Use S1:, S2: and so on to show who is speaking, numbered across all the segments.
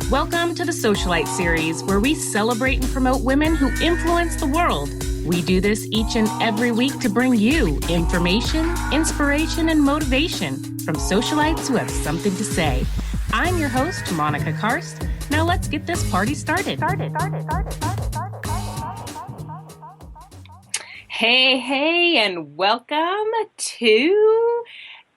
S1: Welcome to the Socialite series, where we celebrate and promote women who influence the world. We do this each and every week to bring you information, inspiration, and motivation from socialites who have something to say. I'm your host, Monica Karst. Now let's get this party started. Hey, and welcome to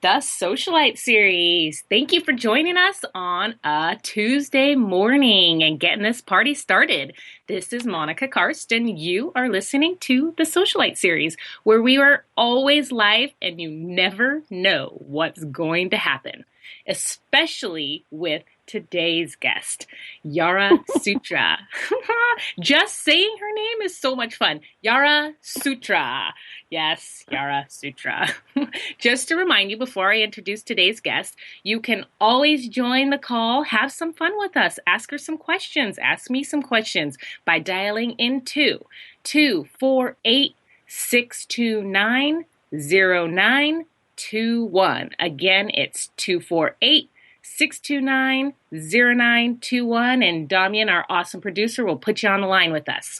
S1: the Socialite series. Thank you for joining us on a Tuesday morning and getting this party started. This is Monica Karst, and you are listening to the Socialite series, where we are always live and you never know what's going to happen, especially with today's guest, Yarah Sutra. Just saying her name is so much fun. Yarah Sutra. Yes, Yarah Sutra. Just to remind you, before I introduce today's guest, you can always join the call, have some fun with us, ask her some questions, ask me some questions by dialing into 248-629-0921. Again, it's 248-629-0921, and Damian, our awesome producer, will put you on the line with us.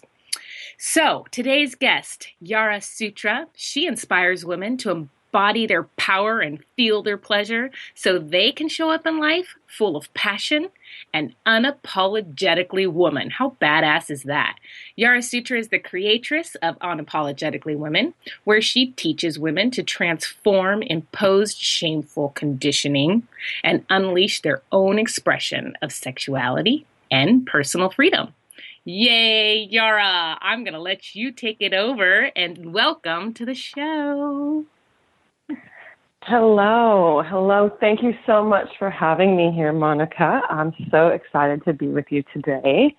S1: So, today's guest, Yarah Sutra, she inspires women to embody their power and feel their pleasure so they can show up in life full of passion and unapologetically woman. How badass is that? Yarah Sutra is the creatress of Unapologetically Women, where she teaches women to transform imposed shameful conditioning and unleash their own expression of sexuality and personal freedom. Yay, Yarah! I'm going to let you take it over, and welcome to the show.
S2: Hello. Thank you so much for having me here, Monica. I'm so excited to be with you today.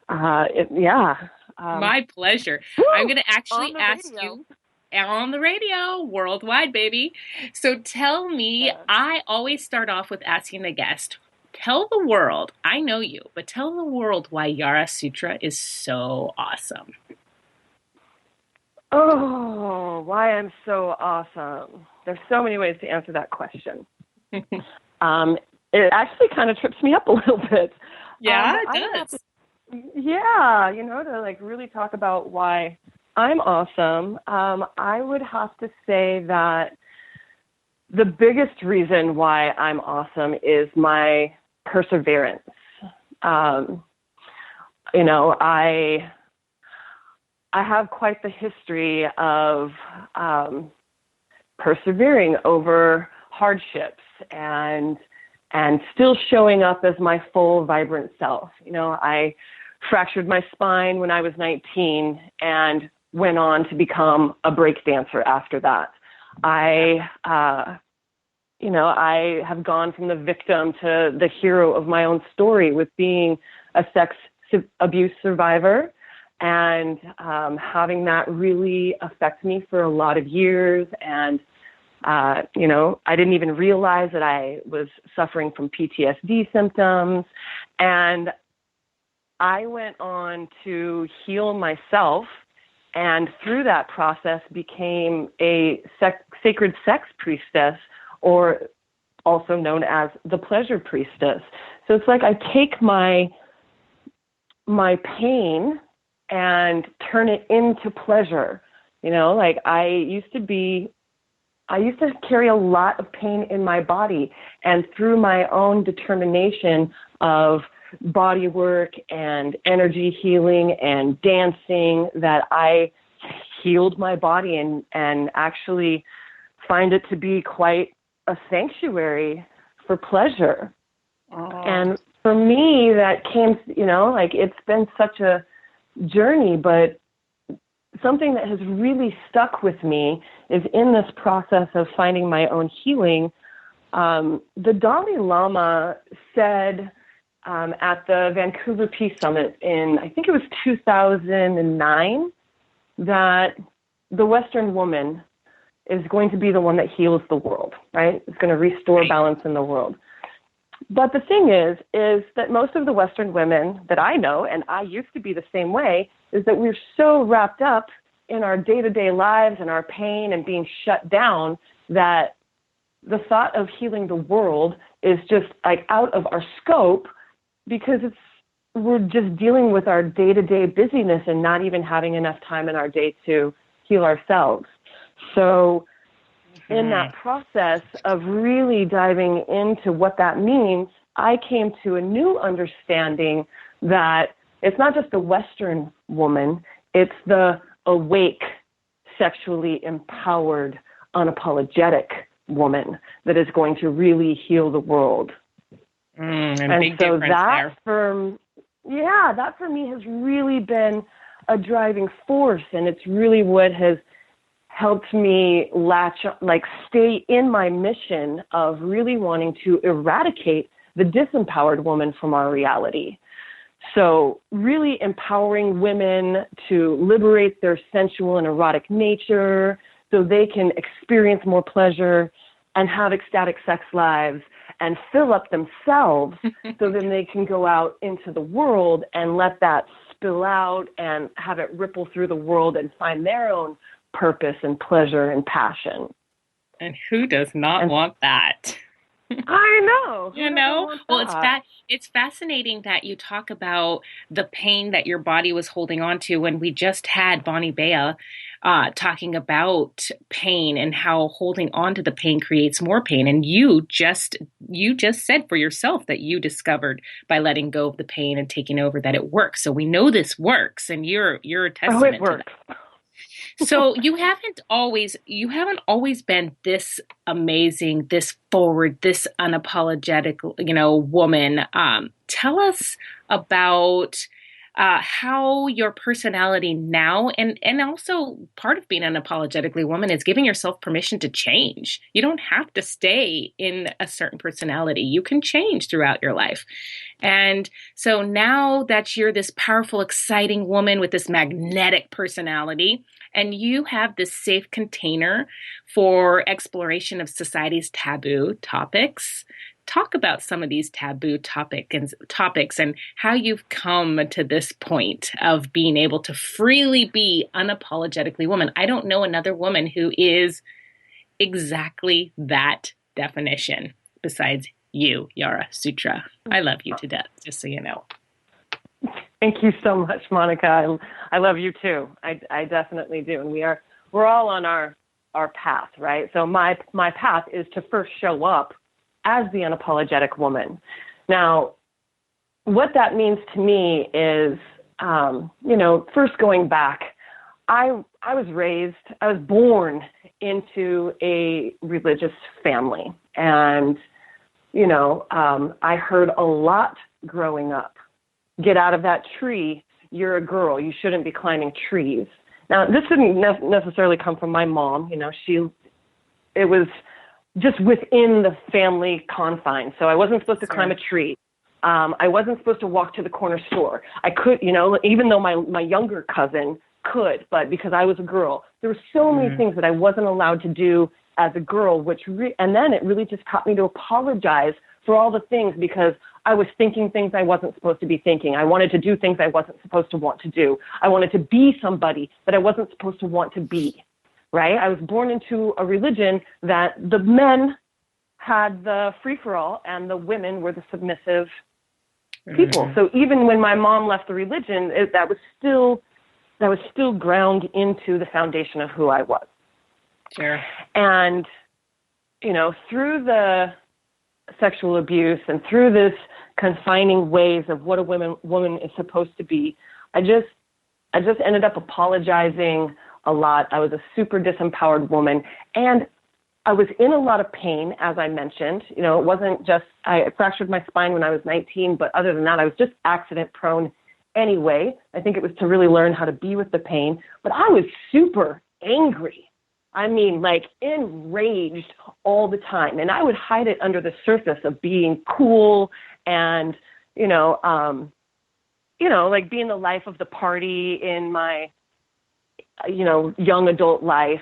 S1: My pleasure.
S2: Woo!
S1: I'm going to actually ask you on the radio, worldwide, baby. So tell me, I always start off with asking the guest, tell the world, I know you, but tell the world why Yarah Sutra is so awesome.
S2: Oh, why I'm so awesome. There's so many ways to answer that question. It actually kind of trips me up a little bit.
S1: Yeah, it does.
S2: To like really talk about why I'm awesome, I would have to say that the biggest reason why I'm awesome is my perseverance. I have quite the history of persevering over hardships and still showing up as my full, vibrant self. I fractured my spine when I was 19 and went on to become a break dancer after that. I have gone from the victim to the hero of my own story with being a sex abuse survivor and having that really affect me for a lot of years. And, I didn't even realize that I was suffering from PTSD symptoms. And I went on to heal myself, and through that process became a sacred sex priestess, or also known as the pleasure priestess. So it's like I take my pain and turn it into pleasure. I used to carry a lot of pain in my body, and through my own determination of body work and energy healing and dancing, that I healed my body and actually find it to be quite a sanctuary for pleasure. Oh. And for me, that came, it's been such a journey, but something that has really stuck with me is in this process of finding my own healing. The Dalai Lama said at the Vancouver Peace Summit in, I think it was 2009, that the Western woman is going to be the one that heals the world, right? It's going to restore balance in the world. But the thing is that most of the Western women that I know, and I used to be the same way, is that we're so wrapped up in our day-to-day lives and our pain and being shut down that the thought of healing the world is just like out of our scope because we're just dealing with our day-to-day busyness and not even having enough time in our day to heal ourselves. So in that process of really diving into what that means, I came to a new understanding that it's not just the Western woman, it's the awake, sexually empowered, unapologetic woman that is going to really heal the world.
S1: And big so
S2: that that for me has really been a driving force, and it's really what has helped me stay in my mission of really wanting to eradicate the disempowered woman from our reality. So really empowering women to liberate their sensual and erotic nature so they can experience more pleasure and have ecstatic sex lives and fill up themselves so then they can go out into the world and let that spill out and have it ripple through the world and find their own purpose and pleasure and passion.
S1: And who does not want that?
S2: I know.
S1: Well, it's fascinating that you talk about the pain that your body was holding on to when we just had Bonnie Bea talking about pain and how holding on to the pain creates more pain. And you just said for yourself that you discovered by letting go of the pain and taking over that it works. So we know this works, and you're a testament to that. So you haven't always been this amazing, this forward, this unapologetic, woman. Tell us about how your personality now, and also part of being an unapologetically woman is giving yourself permission to change. You don't have to stay in a certain personality. You can change throughout your life. And so now that you're this powerful, exciting woman with this magnetic personality, and you have this safe container for exploration of society's taboo topics, talk about some of these taboo topics and how you've come to this point of being able to freely be unapologetically woman. I don't know another woman who is exactly that definition besides you, Yarah Sutra. I love you to death, just so you know.
S2: Thank you so much, Monica. I love you too. I definitely do. And we're all on our path, right? So my path is to first show up as the unapologetic woman. Now, what that means to me is, first going back, I was born into a religious family. And, I heard a lot growing up. Get out of that tree. You're a girl. You shouldn't be climbing trees. Now, this didn't necessarily come from my mom. It was just within the family confines. So I wasn't supposed to climb a tree. I wasn't supposed to walk to the corner store. I could, even though my younger cousin could, but because I was a girl, there were so many things that I wasn't allowed to do as a girl, and then it really just taught me to apologize for all the things because I was thinking things I wasn't supposed to be thinking. I wanted to do things I wasn't supposed to want to do. I wanted to be somebody that I wasn't supposed to want to be, right? I was born into a religion that the men had the free-for-all and the women were the submissive people. So even when my mom left the religion, that was still ground into the foundation of who I was.
S1: Sure.
S2: And, through the sexual abuse and through this confining ways of what a woman is supposed to be, I just ended up apologizing a lot. I was a super disempowered woman, and I was in a lot of pain, as I mentioned. It wasn't just, I fractured my spine when I was 19, but other than that, I was just accident prone anyway. I think it was to really learn how to be with the pain, but I was super angry. I mean, enraged all the time. And I would hide it under the surface of being cool and, being the life of the party in my, young adult life.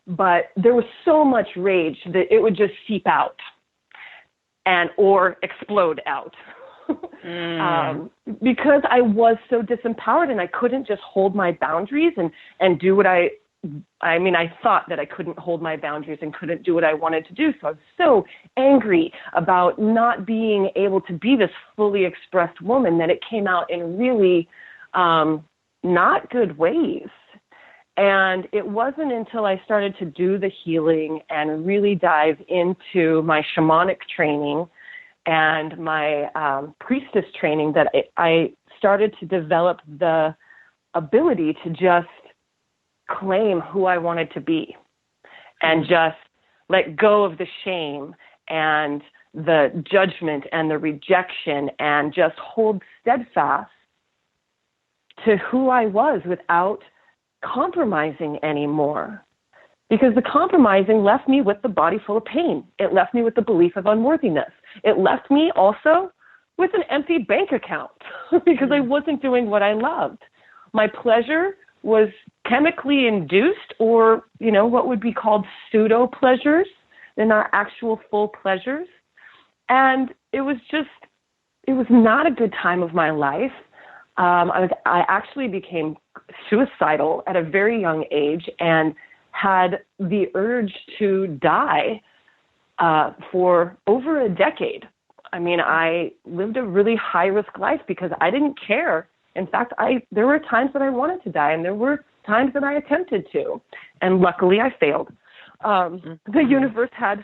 S2: But there was so much rage that it would just seep out or explode out. Because I was so disempowered and I couldn't just hold my boundaries and do what I I thought that I couldn't hold my boundaries and couldn't do what I wanted to do. So I was so angry about not being able to be this fully expressed woman that it came out in really not good ways. And it wasn't until I started to do the healing and really dive into my shamanic training and my priestess training that I started to develop the ability to just claim who I wanted to be and just let go of the shame and the judgment and the rejection and just hold steadfast to who I was without compromising anymore. Because the compromising left me with the body full of pain. It left me with the belief of unworthiness. It left me also with an empty bank account because I wasn't doing what I loved. My pleasure was chemically induced, or, what would be called pseudo pleasures. They're not actual full pleasures. And it was not a good time of my life. I actually became suicidal at a very young age and had the urge to die for over a decade. I lived a really high-risk life because I didn't care. In fact, there were times that I wanted to die, and there were times that I attempted to. And luckily, I failed. The universe had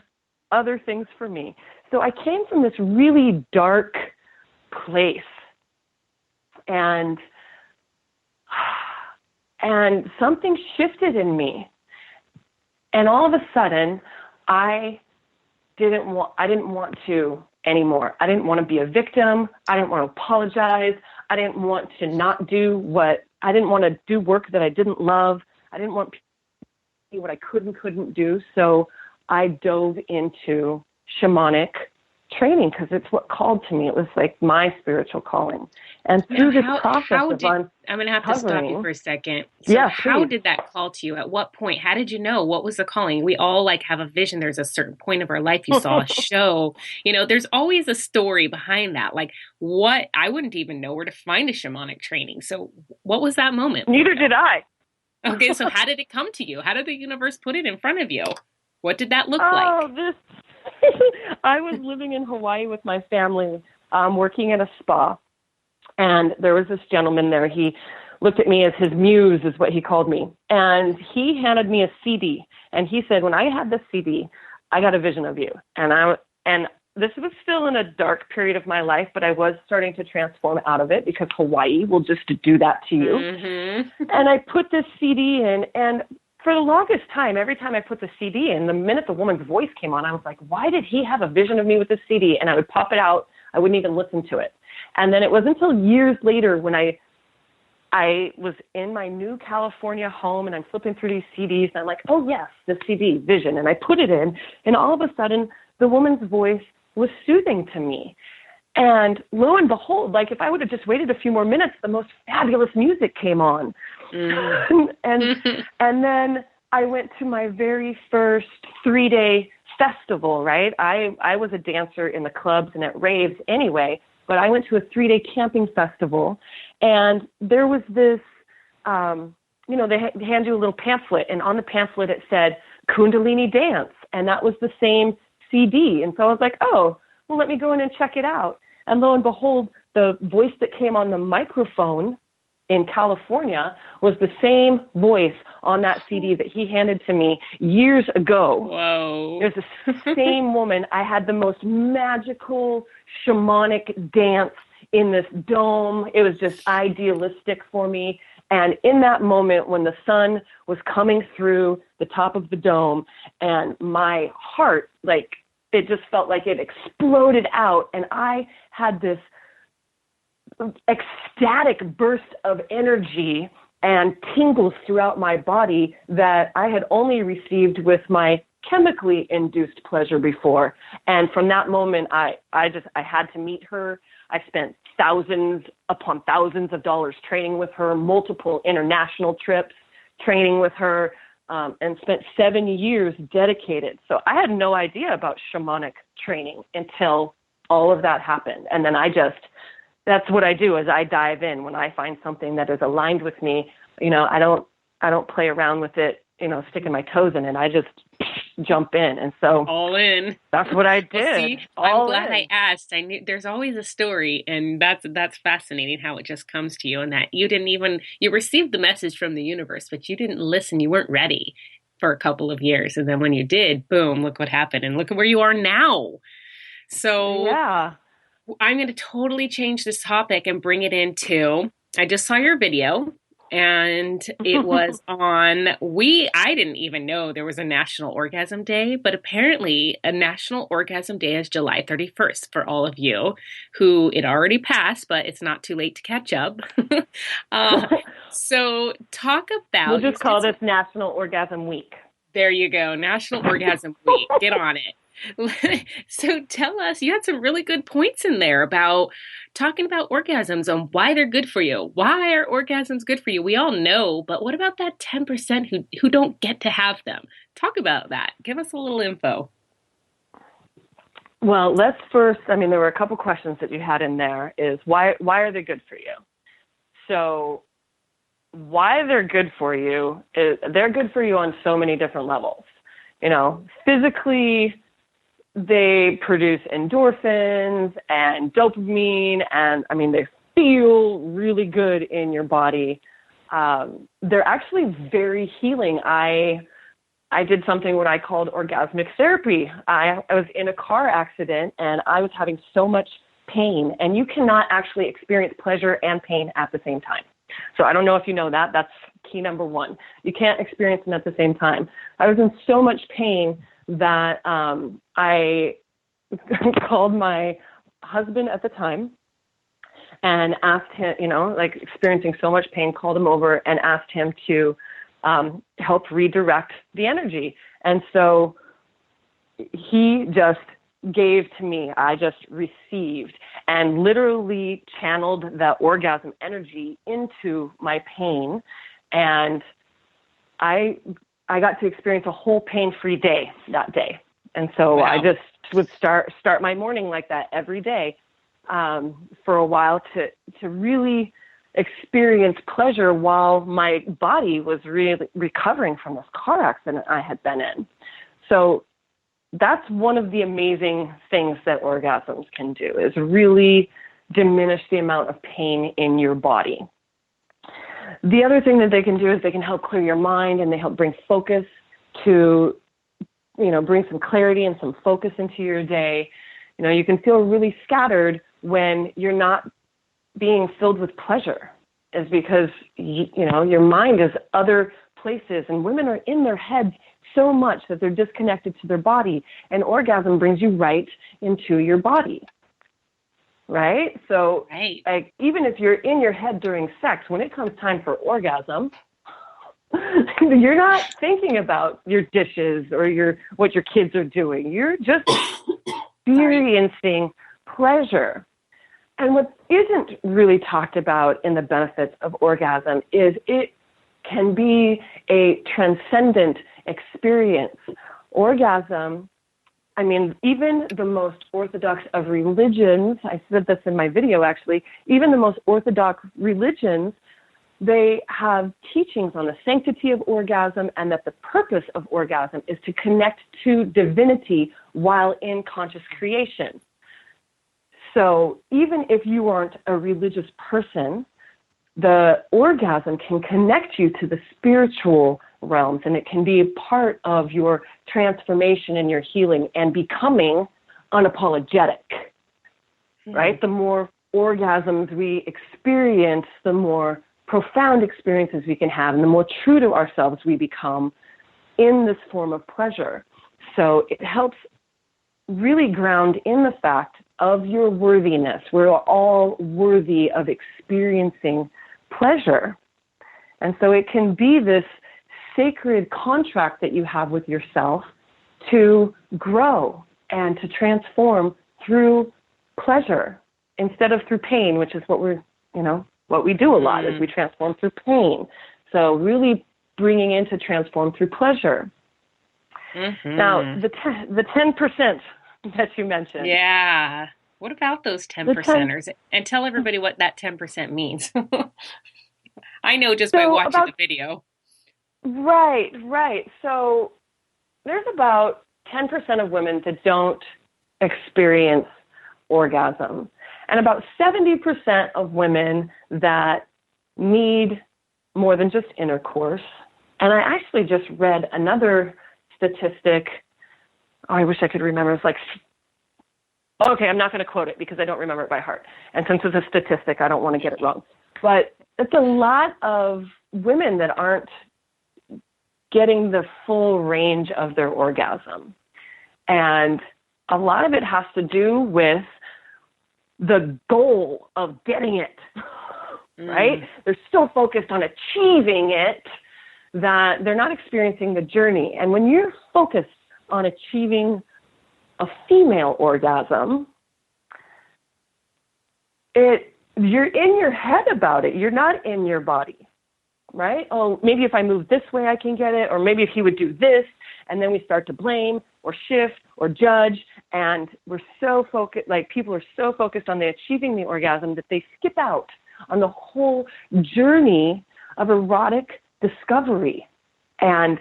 S2: other things for me. So I came from this really dark place. And something shifted in me. And all of a sudden, I didn't want to anymore. I didn't want to be a victim. I didn't want to apologize. I didn't want to I didn't want to do work that I didn't love. I didn't want to do what I couldn't do. So I dove into shamanic training because it's what called to me. It was like my spiritual calling. And through this process
S1: I'm going to have to stop you for a second. So
S2: yeah,
S1: how did that call to you? At what point? How did you know? What was the calling? We all have a vision. There's a certain point of our life. You saw a show. There's always a story behind that. What? I wouldn't even know where to find a shamanic training. So what was that moment?
S2: Neither did I.
S1: Okay, so how did it come to you? How did the universe put it in front of you? What did that look like?
S2: I was living in Hawaii with my family, working at a spa, and there was this gentleman there. He looked at me as his muse, is what he called me, and he handed me a CD, and he said, "When I had this CD, I got a vision of you." And this was still in a dark period of my life, but I was starting to transform out of it because Hawaii will just do that to you. Mm-hmm. And I put this CD in, and for the longest time, every time I put the CD in, the minute the woman's voice came on, I was like, why did he have a vision of me with this CD? And I would pop it out. I wouldn't even listen to it. And then it was until years later when I was in my new California home and I'm flipping through these CDs and I'm like, oh, yes, the CD, vision. And I put it in, and all of a sudden, the woman's voice was soothing to me. And lo and behold, if I would have just waited a few more minutes, the most fabulous music came on. Mm. and then I went to my very first 3-day festival, right? I was a dancer in the clubs and at raves anyway, but I went to a 3-day camping festival, and there was this, they hand you a little pamphlet, and on the pamphlet it said Kundalini Dance, and that was the same CD. And so I was like, oh, well, let me go in and check it out. And lo and behold, the voice that came on the microphone in California was the same voice on that CD that he handed to me years ago.
S1: Whoa.
S2: There's the same woman. I had the most magical shamanic dance in this dome. It was just idealistic for me. And in that moment when the sun was coming through the top of the dome and my heart, it just felt like it exploded out, and I had this ecstatic burst of energy and tingles throughout my body that I had only received with my chemically induced pleasure before. And from that moment, I had to meet her. I spent thousands upon thousands of dollars training with her, multiple international trips training with her, and spent 7 years dedicated. So I had no idea about shamanic training until all of that happened. And then that's what I do, is I dive in when I find something that is aligned with me. I don't play around with it sticking my toes in it. I just jump in. And so
S1: All in.
S2: that's what I
S1: Well,
S2: did.
S1: see, I'm
S2: All
S1: glad I
S2: in.
S1: asked. I knew there's always a story, and that's fascinating how it just comes to you, and that you received the message from the universe, but you didn't listen. You weren't ready for a couple of years, and then when you did, boom, look what happened, and look at where you are now. So
S2: Yeah.
S1: I'm going to totally change this topic and bring it into. I just saw your video and it was I didn't even know there was a National Orgasm Day, but apparently a National Orgasm Day is July 31st for all of you who it already passed, but it's not too late to catch up. uh, so talk
S2: We'll
S1: about, you
S2: just
S1: said
S2: call this National Orgasm Week.
S1: there you go. National Orgasm Week. Get on it. So tell us, you had some really good points in there about talking about orgasms and why they're good for you. Why are orgasms good for you? We all know, but what about that 10% who don't get to have them? Talk about that. Give us a little info.
S2: Well, let's first, I mean, there were a couple questions that you had in there is why are they good for you? So why they're good for you is they're good for you on so many different levels. Physically, they produce endorphins and dopamine, and I mean, they feel really good in your body. They're actually very healing. I did something what I called orgasmic therapy. I was in a car accident and I was having so much pain, and you cannot actually experience pleasure and pain at the same time. So I don't know if you know that. That's key number one. You can't experience them at the same time. I was in so much pain that I called my husband at the time and asked him, experiencing so much pain, called him over and asked him to help redirect the energy. And so he just gave to me. I just received and literally channeled that orgasm energy into my pain. And I got to experience a whole pain-free day that day. And so
S1: Wow.
S2: I just would start my morning like that every day for a while to really experience pleasure while my body was really recovering from this car accident I had been in. So that's one of the amazing things that orgasms can do, is really diminish the amount of pain in your body. The other thing that they can do is they can help clear your mind, and they help bring focus to, bring some clarity and some focus into your day. You can feel really scattered when you're not being filled with pleasure, is because, your mind is other places, and women are in their heads so much that they're disconnected to their body, and orgasm brings you right into your body. Right? So,
S1: Right.
S2: like, even if you're in your head during sex, when it comes time for orgasm, you're not thinking about your dishes or what your kids are doing. You're just experiencing pleasure. And what isn't really talked about in the benefits of orgasm is it can be a transcendent experience. Orgasm, I mean, even the most orthodox of religions, I said this in my video actually, even the most orthodox religions, they have teachings on the sanctity of orgasm, and that the purpose of orgasm is to connect to divinity while in conscious creation. So even if you aren't a religious person, the orgasm can connect you to the spiritual realms, and it can be a part of your transformation and your healing and becoming unapologetic, right? The more orgasms we experience, the more profound experiences we can have, and the more true to ourselves we become in this form of pleasure. So it helps really ground in the fact of your worthiness. We're all worthy of experiencing pleasure. And so it can be this sacred contract that you have with yourself to grow and to transform through pleasure instead of through pain, which is what what we do a lot is we transform through pain. So really bringing in to transform through pleasure. Now, the 10% that you mentioned.
S1: Yeah. What about those 10%ers? And tell everybody what that 10% means. I know just by watching the video.
S2: Right, right. So there's about 10% of women that don't experience orgasm, and about 70% of women that need more than just intercourse. And I actually just read another statistic. Oh, I wish I could remember. It's like, okay, I'm not going to quote it because I don't remember it by heart. And since it's a statistic, I don't want to get it wrong. But it's a lot of women that aren't getting the full range of their orgasm. And a lot of it has to do with the goal of getting it, right? They're so focused on achieving it that they're not experiencing the journey. And when you're focused on achieving a female orgasm, you're in your head about it. You're not in your body, right? Oh, maybe if I move this way, I can get it. Or maybe if he would do this. And then we start to blame or shift or judge. And we're so focused, like people are so focused on achieving the orgasm that they skip out on the whole journey of erotic discovery. And,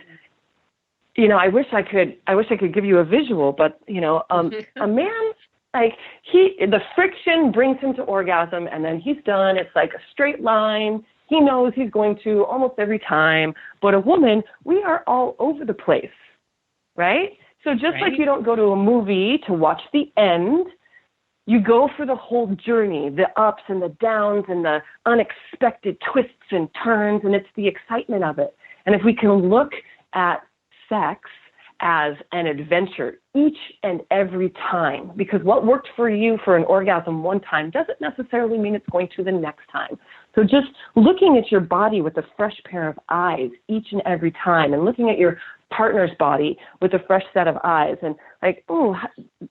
S2: you know, I wish I could give you a visual, but, you know, a man, like the friction brings him to orgasm and then he's done. It's like a straight line. He knows he's going to almost every time. But a woman, we are all over the place, right? So just like you don't go to a movie to watch the end, you go for the whole journey, the ups and the downs and the unexpected twists and turns, and it's the excitement of it. And if we can look at sex as an adventure each and every time, because what worked for you for an orgasm one time doesn't necessarily mean it's going to the next time. So just looking at your body with a fresh pair of eyes each and every time, and looking at your partner's body with a fresh set of eyes, and like, oh, does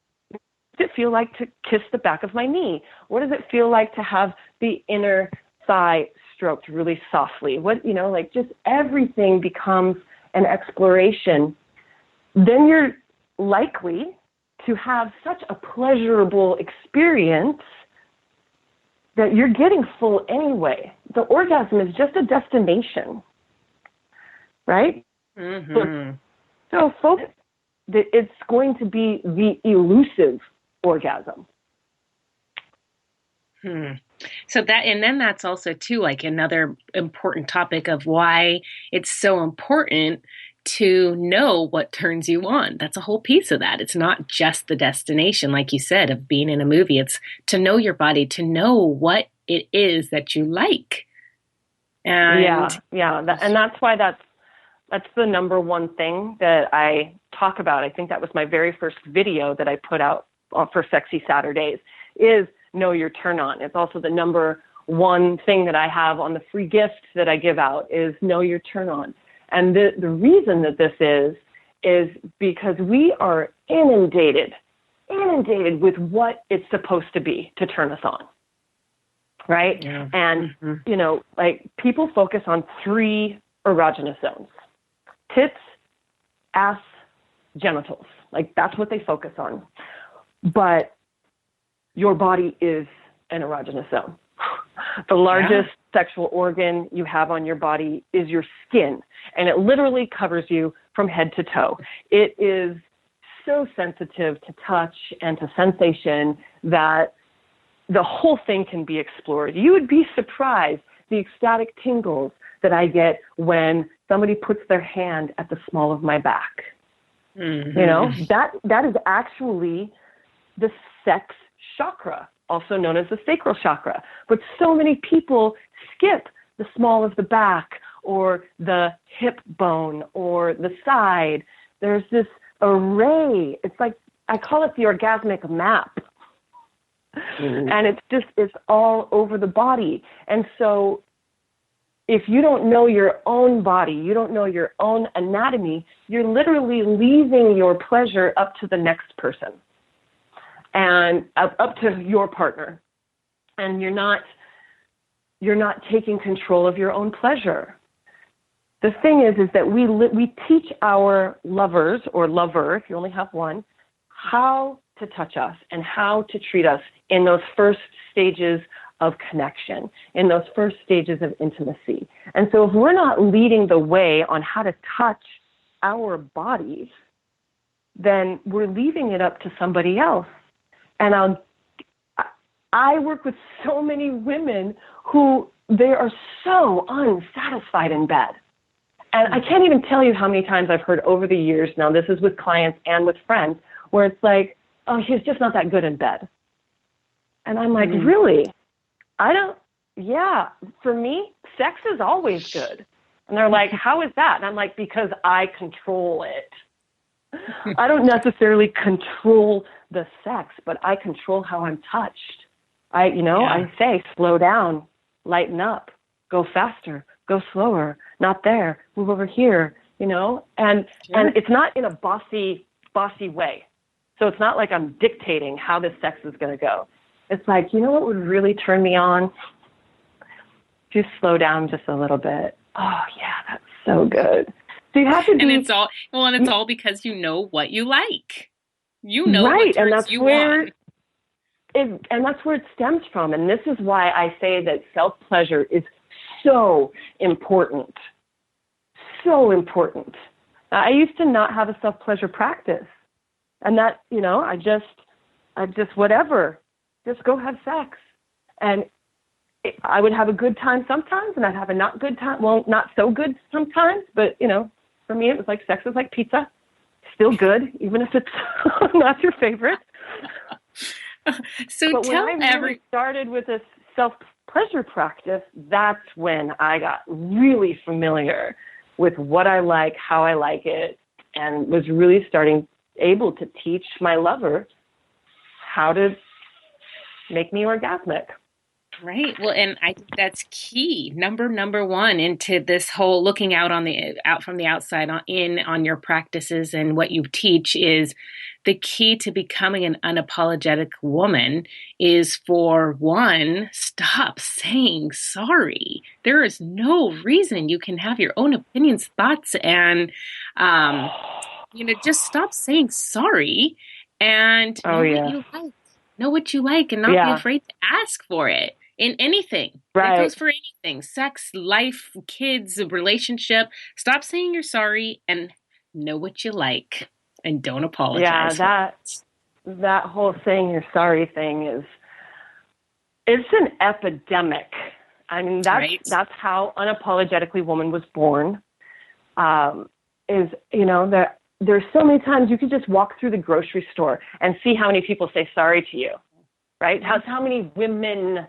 S2: it feel like to kiss the back of my knee? What does it feel like to have the inner thigh stroked really softly? What, you know, like just everything becomes an exploration. Then you're likely to have such a pleasurable experience that you're getting full anyway. The orgasm is just a destination, right? So focus that it's going to be the elusive orgasm.
S1: So that's also too, like another important topic of why it's so important to know what turns you on. That's a whole piece of that. It's not just the destination, like you said, of being in a movie. It's to know your body, to know what it is that you like. And
S2: and that's why that's the number one thing that I talk about. I think that was my very first video that I put out for Sexy Saturdays, is know your turn on. It's also the number one thing that I have on the free gift that I give out, is know your turn on. And the reason that this is because we are inundated with what it's supposed to be to turn us on, right? Yeah. And, you know, like people focus on 3 erogenous zones: tits, ass, genitals. Like that's what they focus on. But your body is an erogenous zone. The largest sexual organ you have on your body is your skin, and it literally covers you from head to toe. It is so sensitive to touch and to sensation that the whole thing can be explored. You would be surprised the ecstatic tingles that I get when somebody puts their hand at the small of my back. You know, that is actually the sex chakra, also known as the sacral chakra. But so many people skip the small of the back or the hip bone or the side. There's this array. It's like, I call it the orgasmic map. And it's all over the body. And so if you don't know your own body, you don't know your own anatomy, you're literally leaving your pleasure up to the next person and up to your partner. And you're not taking control of your own pleasure. The thing is that we teach our lovers or lover, if you only have one, how to touch us and how to treat us in those first stages of connection in those first stages of intimacy. And so if we're not leading the way on how to touch our bodies, then we're leaving it up to somebody else. And I work with so many women who they are so unsatisfied in bed. And I can't even tell you how many times I've heard over the years, now this is with clients and with friends, where it's like, oh, he's just not that good in bed. And I'm like, really? For me, sex is always good. And they're like, how is that? And I'm like, because I control it. I don't necessarily control the sex, but I control how I'm touched. I say, slow down, lighten up, go faster, go slower, not there, move over here, and it's not in a bossy way. So it's not like I'm dictating how this sex is going to go. It's like, what would really turn me on? Just slow down just a little bit. Oh yeah, that's so good. So you have to be,
S1: and it's all because you know what you like. You know
S2: right,
S1: what turns
S2: and that's
S1: you
S2: where
S1: on.
S2: And that's where it stems from. And this is why I say that self-pleasure is so important. So important. I used to not have a self-pleasure practice. And that, I just whatever, just go have sex. And I would have a good time sometimes, and I'd have a not good time. Well, not so good sometimes, but, for me, it was like sex was like pizza. Still good, even if it's not your favorite.
S1: So
S2: but
S1: tell
S2: when I really started with this self-pleasure practice, that's when I got really familiar with what I like, how I like it, and was really able to teach my lover how to make me orgasmic.
S1: Right. Well, and I think that's key. Number one into this whole looking out from the outside on your practices and what you teach is the key to becoming an unapologetic woman is, for one, stop saying sorry. There is no reason. You can have your own opinions, thoughts, and just stop saying sorry and know what you like. Know what you like and not be afraid to ask for it in anything.
S2: Right.
S1: That goes for anything. Sex, life, kids, relationship. Stop saying you're sorry and know what you like and don't apologize.
S2: Yeah, that whole saying you're sorry thing it's an epidemic. I mean, that's how Unapologetically Woman was born. There's so many times you could just walk through the grocery store and see how many people say sorry to you, right? How many women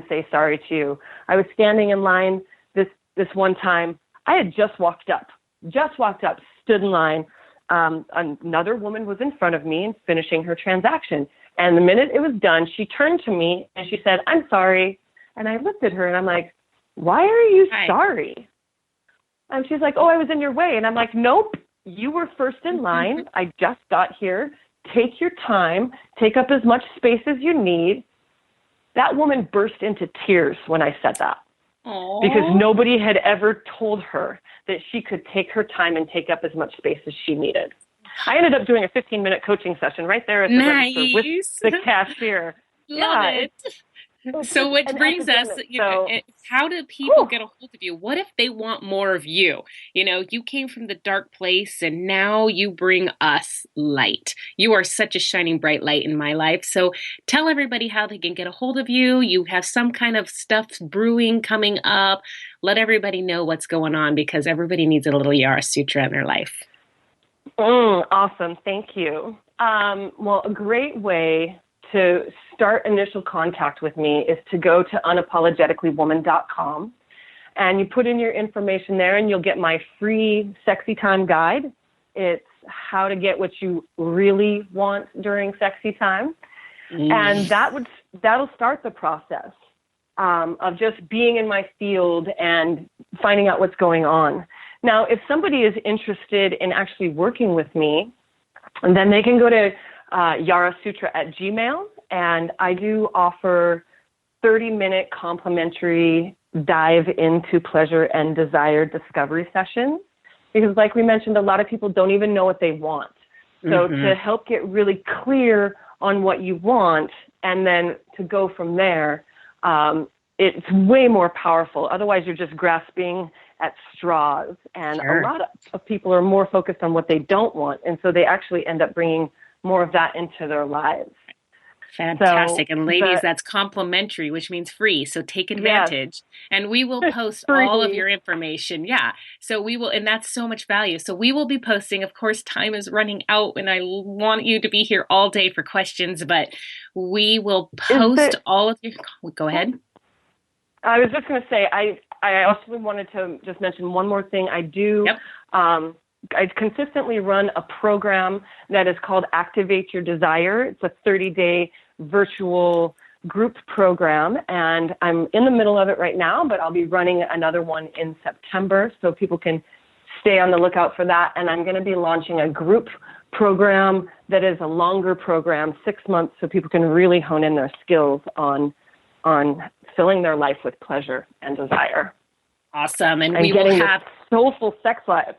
S2: say sorry to you? I was standing in line this one time. I had just walked up, stood in line. Another woman was in front of me and finishing her transaction. And the minute it was done, she turned to me and she said, "I'm sorry." And I looked at her and I'm like, "Why are you sorry?" And she's like, "Oh, I was in your way." And I'm like, "Nope. You were first in line. I just got here. Take your time. Take up as much space as you need." That woman burst into tears when I said that.
S1: Aww.
S2: Because nobody had ever told her that she could take her time and take up as much space as she needed. I ended up doing a 15-minute coaching session right there at the register with the cashier.
S1: Love it. So which brings us, how do people get a hold of you? What if they want more of you? You came from the dark place and now you bring us light. You are such a shining bright light in my life. So tell everybody how they can get a hold of you. You have some kind of stuff brewing coming up. Let everybody know what's going on because everybody needs a little Yarah Sutra in their life.
S2: Awesome. Thank you. Well, a great way to start initial contact with me is to go to unapologeticallywoman.com and you put in your information there and you'll get my free sexy time guide. It's how to get what you really want during sexy time. And that'll start the process of just being in my field and finding out what's going on. Now, if somebody is interested in actually working with me, then they can go to yarahsutra@gmail.com, and I do offer 30-minute complimentary dive into pleasure and desire discovery sessions. Because like we mentioned, a lot of people don't even know what they want. So to help get really clear on what you want and then to go from there, it's way more powerful. Otherwise, you're just grasping at straws. And
S1: Sure.
S2: a lot of people are more focused on what they don't want. And so they actually end up bringing more of that into their lives.
S1: Fantastic.
S2: So
S1: And ladies, that's complimentary, which means free. So take advantage. And we will post all of
S2: free.
S1: your information. Yeah. So we will, and that's so much value. So we will be posting. Of course, time is running out and I want you to be here all day for questions, but we will post all of your, go ahead.
S2: I was just going to say, I also wanted to just mention one more thing. I do, I consistently run a program that is called Activate Your Desire. It's a 30-day virtual group program, and I'm in the middle of it right now, but I'll be running another one in September, so people can stay on the lookout for that. And I'm going to be launching a group program that is a longer program, 6 months, so people can really hone in their skills on filling their life with pleasure and desire.
S1: Awesome. And
S2: we will have soulful sex lives.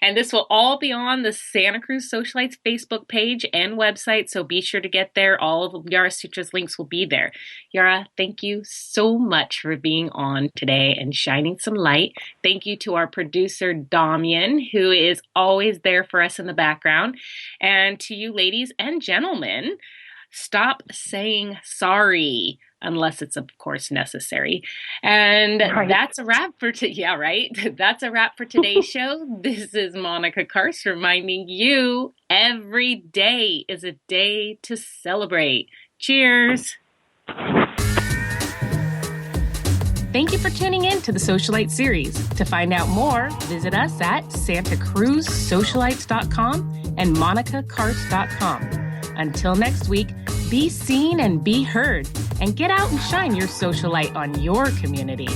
S1: And this will all be on the Santa Cruz Socialites Facebook page and website, so be sure to get there. All of Yarah Sutra's links will be there. Yarah, thank you so much for being on today and shining some light. Thank you to our producer, Damian, who is always there for us in the background. And to you ladies and gentlemen, stop saying sorry unless it's, of course, necessary. And that's a wrap for That's a wrap for today's show. This is Monica Karst reminding you every day is a day to celebrate. Cheers. Thank you for tuning in to the Socialite series. To find out more, visit us at santacruzsocialites.com and monicakarst.com. Until next week, be seen and be heard, and get out and shine your social light on your community.